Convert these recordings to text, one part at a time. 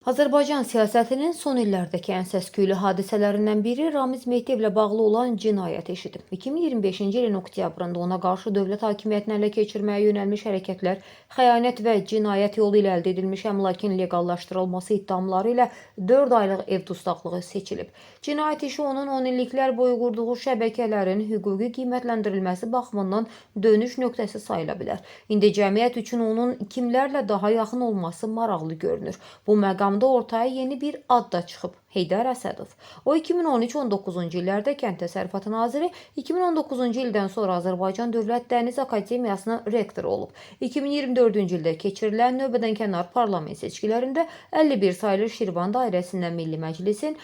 Azərbaycan siyasətinin son illərdəki ən səs-küylü hadisələrindən biri Ramiz Mehdiyevlə bağlı olan cinayət işidir. 2025-ci ilin oktyabrında ona qarşı dövlət hakimiyyətini ələ keçirməyə yönəlmiş hərəkətlər xəyanət və cinayət yolu ilə əldə edilmiş əmlakın leqallaşdırılması iddiaları ilə 4 aylıq ev dustaqlığı seçilib. Cinayət işi onun 10 illiklər boyu qurduğu şəbəkələrin hüquqi qiymətləndirilməsi baxımından dönüş nöqtəsi sayıla bilər. İndi cəmiyyət üçün onun kimlərlə daha yaxın olması maraqlı görünür. Bu məqamda ortaya yeni bir ad da çıxıb. Heydər Əsədov. O 2013-19-cu illərdə Kənd Təsərrüfatı naziri, 2019-cu ildən sonra Azərbaycan Dövlət Dəniz Akademiyasının rektoru olub. 2024-cü ildə keçirilən növbədənkənar parlament seçkilərində 51 saylı Şirvan dairəsindən Milli Məclisin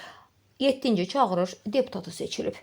7-ci çağırış deputatı seçilib.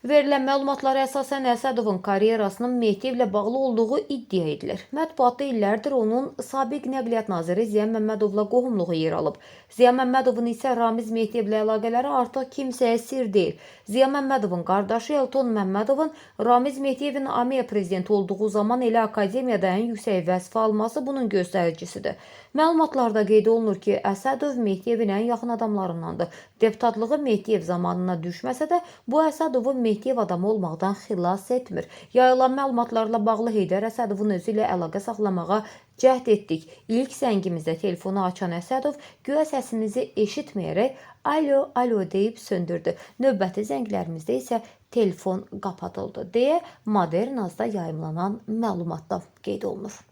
Verilən məlumatlara əsasən Əsədovun karyerasının Mehdiyevlə bağlı olduğu iddia edilir. Mətbuatda illərdir onun sabiq nəqliyyat naziri Ziya Məmmədovla qohumluğu yer alıb. Ziya Məmmədovun isə Ramiz Mehdiyevlə əlaqələri artıq kimsəyə sir deyil. Ziya Məmmədovun qardaşı Elton Məmmədovun Ramiz Mehdiyevin AMİA prezidenti olduğu zaman elə akademiyada ən yüksək vəzifə alması bunun göstəricisidir. Məlumatlarda qeyd olunur ki, Əsədov Mehdiyevin ən yaxın adamlarındandır. Deputatlığı Mehdiyev zamanına düşməsə də, bu Əsədovu Mehdiyev adamı olmaqdan xilas etmir. Yayılan məlumatlarla bağlı Heydər Əsədovun özü ilə əlaqə saxlamağa cəhd etdik. İlk zəngimizdə telefonu açan Əsədov güya səsimizi eşitməyərək alo, alo deyib söndürdü. Növbəti zənglərimizdə isə telefon qapatıldı deyə Modern.az-da yayımlanan məlumatda qeyd olunur.